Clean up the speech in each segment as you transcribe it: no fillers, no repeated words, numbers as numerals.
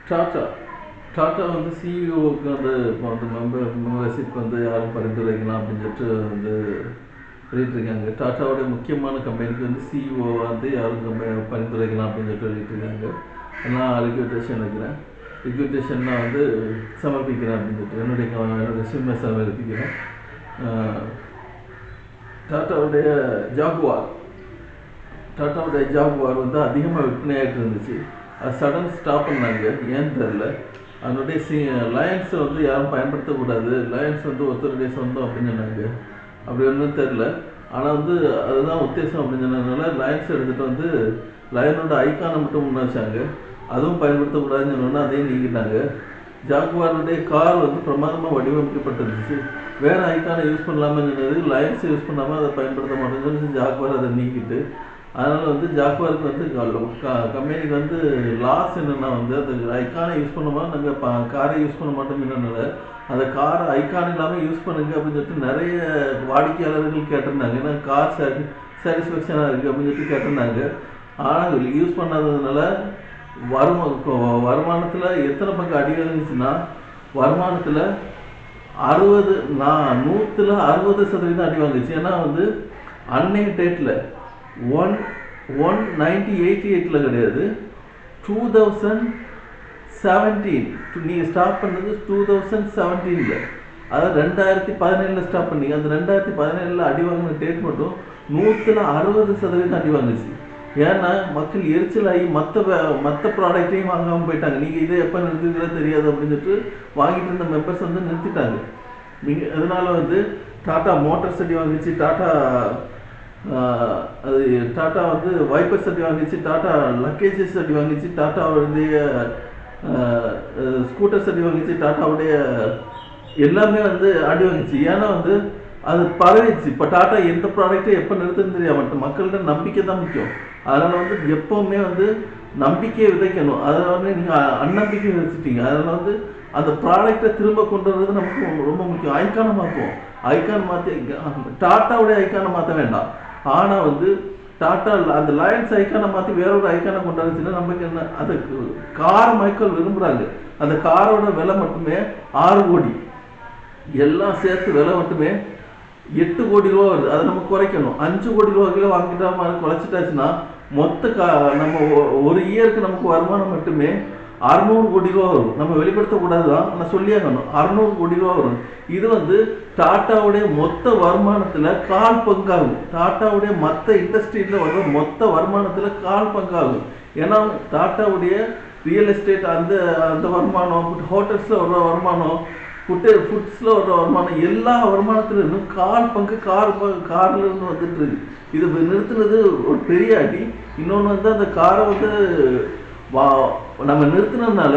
Tata tata வந்து சிஇஓவுக்கு வந்து இப்போ வந்து மெம்பர்ஷிப் வந்து யாரும் பரிந்துரைக்கலாம் அப்படின்னு சொல்லிட்டு வந்து வெளியிட்டிருக்காங்க. டாட்டாவோட முக்கியமான கம்பெனிக்கு வந்து சிஇஓ வந்து யாரும் பரிந்துரைக்கலாம் அப்படின்னு சொல்லிட்டு வெளியிட்டிருக்காங்க. நான் ரிக்வெஸ்டேஷன் வைக்கிறேன். ரிக்வெஸ்டேஷன் நான் வந்து சமர்ப்பிக்கிறேன் அப்படின்னு சொல்லிட்டு என்னுடைய ரெஸ்யூமே சமர்ப்பிக்கிறேன். டாட்டாவுடைய ஜாகுவார் வந்து அதிகமாக விற்பனையாகிட்டு இருந்துச்சு. அது சடன் ஸ்டாப் பண்ணாங்க, ஏன்னு தெரில. அதனுடைய லயன்ஸை வந்து யாரும் பயன்படுத்தக்கூடாது, லயன்ஸ் வந்து ஒருத்தருடைய சொந்தம் அப்படின்னு சொன்னாங்க. அப்படி ஒன்றும் தெரில. ஆனால் வந்து அதுதான் உத்தேசம் அப்படின்னு சொன்னதுனால லயன்ஸ் எடுத்துகிட்டு வந்து லயனோட ஐக்கானை மட்டும் முன்ன வச்சாங்க. அதுவும் பயன்படுத்தக்கூடாதுன்னு சொன்னோன்னா அதையும் நீக்கிட்டாங்க. ஜாகுவாருடைய கார் வந்து பிரமாதமாக வடிவமைக்கப்பட்டிருந்துச்சு. வேறு ஐக்கானை யூஸ் பண்ணலாமல் சொன்னது, லயன்ஸை யூஸ் பண்ணாமல் அதை பயன்படுத்த மாட்டேங்குன்னு சொல்லி ஜாகுவார் அதை நீக்கிட்டு, அதனால் வந்து ஜாகுவாருக்கு வந்து கம்பெனிக்கு வந்து லாஸ் என்னென்னா வந்து அந்த ஐக்கானை யூஸ் பண்ணோமா நாங்கள் காரை யூஸ் பண்ண மாட்டோம்னால அந்த காரை ஐக்கான் இல்லாமல் யூஸ் பண்ணுங்க அப்படின்னு சொல்லிட்டு நிறைய வாடிக்கையாளர்கள் கேட்டிருந்தாங்க. ஏன்னா கார் சாட்டிஸ்ஃபேக்ஷனாக இருக்குது அப்படின்னு சொல்லிட்டு கேட்டிருந்தாங்க. ஆனால் யூஸ் பண்ணாததுனால வருமானத்தில் எத்தனை பக்கம் அடி வந்துச்சுன்னா வருமானத்தில் 100% அடி வாங்குச்சு. ஏன்னா வந்து அன்னைக்கு டேட்டில் 1988 கிடையாது, 2017 நீங்கள் ஸ்டார்ட் பண்ணது 2017, அதாவது 2017 ஸ்டார்ட் பண்ணீங்க. அந்த 2017 அடி வாங்கின டேட் மட்டும் 160% அடி வாங்குச்சு. ஏன்னா மக்கள் எரிச்சலாகி மற்ற ப்ராடக்டையும் வாங்காமல் போயிட்டாங்க. நீங்கள் இதை எப்போ நிறுத்துங்களோ தெரியாது அப்படின்னு சொல்லிட்டு வாங்கிட்டு இருந்த மெம்பர்ஸ் வந்து நிறுத்திட்டாங்க. நீங்கள் அதனால வந்து டாட்டா மோட்டார்ஸ் அடி வாங்கிச்சு, டாட்டா வந்து வைப்பர்ஸ் அடி வாங்கிச்சு, டாட்டா லக்கேஜஸ் அடி வாங்கிச்சு, டாட்டாவுடைய ஸ்கூட்டர்ஸ் அடி வாங்கிச்சு, டாட்டாவுடைய எல்லாமே வந்து அடி வாங்கிச்சு. ஏன்னா வந்து அது பரவிச்சு. இப்போ டாட்டா எந்த ப்ராடக்ட்டை எப்போ நிறுத்துன்னு தெரியாது. மட்டும் மக்கள்கிட்ட நம்பிக்கை தான் முக்கியம். அதனால் வந்து எப்போவுமே வந்து நம்பிக்கையை விதைக்கணும். அதில் வந்து நீங்கள் அந்நம்பிக்கை விதைச்சிட்டீங்க. அதில் வந்து அந்த ப்ராடக்டை திரும்ப கொண்டு வர்றது நமக்கு ரொம்ப முக்கியம். ஐக்கானை மாற்றுவோம், ஐக்கான் மாற்றி டாட்டாவுடைய ஐக்கானை மாற்ற வேண்டாம். ஆனால் வந்து டாட்டா அந்த லயன்ஸ் ஐக்கானை மாற்றி வேறொரு ஐக்கானை கொண்டு வந்துச்சுன்னா நமக்கு என்ன, அந்த கார் மக்கள் விரும்புகிறாங்க. அந்த காரோட விலை மட்டுமே 6 கோடி, எல்லாம் சேர்த்து விலை மட்டுமே 8 கோடி ரூபா வருது. அதை நம்ம குறைக்கணும். 5 கோடி ரூபாய்க்குள்ள வாங்கிட்டா குறைச்சிட்டாச்சுன்னா மொத்த நம்ம ஒரு இயருக்கு நமக்கு வருமானம் மட்டுமே 600 கோடி ரூபா வரும். நம்ம வெளிப்படுத்தக்கூடாது தான், ஆனால் சொல்லியாகணும். 600 கோடி ரூபா வரும். இது வந்து டாட்டாவுடைய மொத்த வருமானத்தில் 1/4 பங்காகும். டாட்டாவுடைய மற்ற இண்டஸ்ட்ரியில் வர்ற மொத்த வருமானத்தில் 1/4 பங்காகும். ஏன்னா டாட்டாவுடைய ரியல் எஸ்டேட் அந்த வருமானம், ஹோட்டல்ஸில் வர்ற வருமானம், ஃபுட்ஸில் வர்ற வருமானம், எல்லா வருமானத்துலேருந்தும் 1/4 பங்கு கார்லேருந்து வந்துட்டு இருக்கு. இது நிறுத்துனது ஒரு பெரிய அடி. இன்னொன்று வந்து அந்த காரை வந்து நம்ம நிறுத்தினதுனால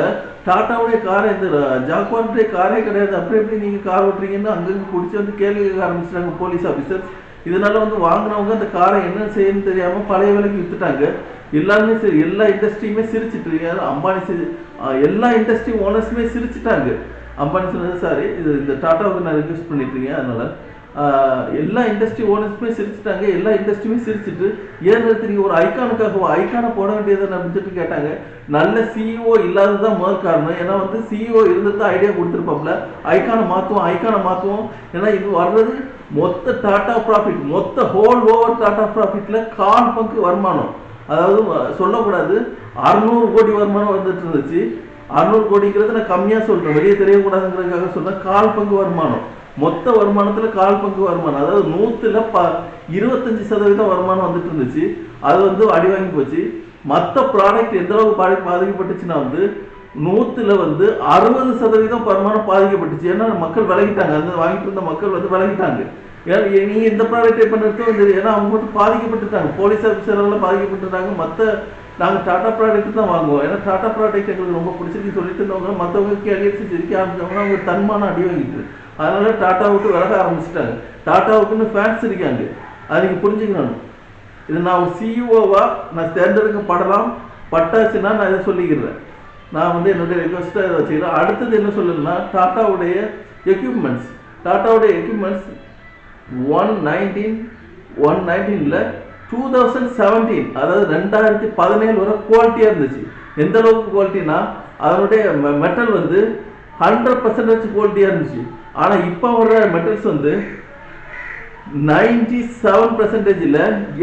டாட்டாவுடைய காரை, இந்த ஜாகுவாருடைய காரே கிடையாது, அப்படி எப்படி நீங்கள் கார் ஓட்டுறீங்கன்னு அங்கங்கே பிடிச்சி வந்து கேள்வி கேட்க ஆரம்பிச்சிட்டாங்க போலீஸ் ஆஃபீஸர்ஸ். இதனால வந்து வாங்கினவங்க அந்த காரை என்ன செய்யணும்னு தெரியாமல் பழைய விலைக்கு விற்றுட்டாங்க. எல்லாருமே சரி, எல்லா இண்டஸ்ட்ரியுமே சிரிச்சிட்டு இருக்காங்க. அம்பானி எல்லா இண்டஸ்ட்ரி ஓனர்ஸுமே சிரிச்சிட்டாங்க. அம்பானி சொன்னது சாரி, இந்த டாட்டாவுக்கு நான் ரிக்வெஸ்ட் பண்ணிட்டுருக்கேன். அதனால் எல்லா இண்டஸ்ட்ரி ஓனர்ஸுமே சிரிச்சிட்டாங்க. எல்லா இண்டஸ்ட்ரியுமே சிரிச்சிட்டு ஏன் நிறுத்துறீங்க, ஒரு ஐக்கானை போட வேண்டியதுன்னு அப்படின்னு சொல்லிட்டு கேட்டாங்க. நல்ல சிஇஓ இல்லாததான் முதல் காரணம். ஏன்னா வந்து சிஇஓ இருந்தது ஐடியா கொடுத்துருப்பாப்ல, ஐக்கானை மாற்றுவோம். ஏன்னா இது வர்றது மொத்த டாட்டா ப்ராஃபிட், மொத்த ஹோல் ஓவர் டாட்டா ப்ராஃபிட்டில் 1/4 பங்கு வருமானம். அதாவது சொல்லக்கூடாது, 600 கோடி வருமானம் வந்துட்டு இருந்துச்சு. 600 கோடிங்கிறது நான் கம்மியாக சொல்கிறேன், வெளியே தெரியக்கூடாதுங்கிறதுக்காக சொல்கிறேன். 1/4 பங்கு வருமானம், மொத்த வருமானத்தில் 1/4 பங்கு வருமானம். அதாவது 100ல் 25% வருமானம் வந்துட்டு இருந்துச்சு. அது வந்து அடி வாங்கி போச்சு. மற்ற ப்ராடக்ட் எந்த அளவுக்கு பாதிக்கப்பட்டுச்சுன்னா வந்து 100ல் வந்து 60% வருமானம் பாதிக்கப்பட்டுச்சு. ஏன்னா மக்கள் விலகிட்டாங்க, அந்த வாங்கிட்டு இருந்த மக்கள் வந்து விலகிட்டாங்க. ஏன்னா நீங்கள் இந்த ப்ராடக்ட் எப்போ நிறுத்தவும் தெரியும், ஏன்னா அவங்க மட்டும் பாதிக்கப்பட்டுட்டாங்க, போலீஸ் ஆஃபீஸரெல்லாம் பாதிக்கப்பட்டுட்டாங்க. நாங்கள் டாட்டா ப்ராடக்ட் தான் வாங்குவோம். ஏன்னா டாட்டா ப்ராடக்ட் எங்களுக்கு ரொம்ப பிடிச்சிருக்கு சொல்லிட்டு இருந்தவங்க மற்றவங்க கேள்வி சிரிக்க ஆரம்பிச்சவங்க அவங்க தன்மான அடி வாங்கிட்டு, அதனால டாட்டா விட்டு விலக ஆரம்பிச்சிட்டாங்க. டாட்டாவுக்குன்னு ஃபேன்ஸ் இருக்காங்க, அதை நீங்கள் புரிஞ்சுக்கணும். இது நான் ஒரு சிஇஓவாக நான் தேர்ந்தெடுக்கப்படலாம், பட்டாச்சுன்னா நான் இதை சொல்லிக்கிறேன். நான் வந்து என்னுடைய ரெக்வஸ்ட்டாக இதை வச்சுக்கிறேன். அடுத்தது என்ன சொல்லணும்னா டாட்டாவுடைய எக்யூப்மெண்ட்ஸ் 119ல் 2017 அதாவது 2017 வரை குவாலிட்டியாக இருந்துச்சு. எந்த அளவுக்கு குவாலிட்டினா அதனுடைய மெட்டல் வந்து 100% குவாலிட்டியாக இருந்துச்சு. ஆனால் இப்போ வர்ற மெட்டல்ஸ் வந்து 97%ல்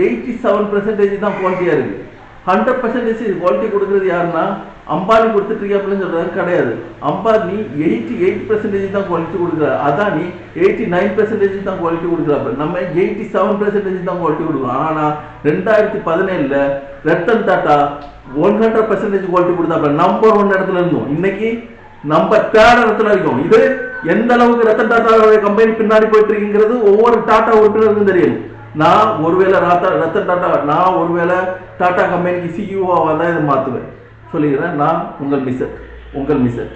87% தான் குவாலிட்டியாக இருக்குது. 100% குவாலிட்டி கொடுக்குறது யாருன்னா அம்பானி கொடுத்துட்ருக்காப்புலன்னு சொல்கிறாங்க. கிடையாது. அம்பானி 88% தான் குவாலிட்டி கொடுக்குறாரு. அதானி 89% தான் குவாலிட்டி கொடுக்குறாப்புல. நம்ம 87% தான் குவாலிட்டி கொடுக்குறோம். ஆனால் 2017 ரத்தன் டாட்டா 100% குவாலிட்டி கொடுத்தாப்புல. நம்பர் 1 இடத்துல இருந்தோம், இன்னைக்கு நம்பர் 3 இடத்துல இருக்கும். இது எந்த அளவுக்கு ரத்தன் டாட்டாவுடைய கம்பெனி பின்னாடி போயிட்டு இருக்குங்கிறது ஒவ்வொரு டாட்டா உறுப்பினருக்கும் தெரியும். நான் ஒருவேளை ரத்தன் டாட்டா, நான் ஒருவேளை டாட்டா கம்பெனிக்கு சிஇஓவாக தான் இதை மாற்றுவேன் சொல்லிக்கிறேன். நான் உங்கள் மிஸ்ஸர்.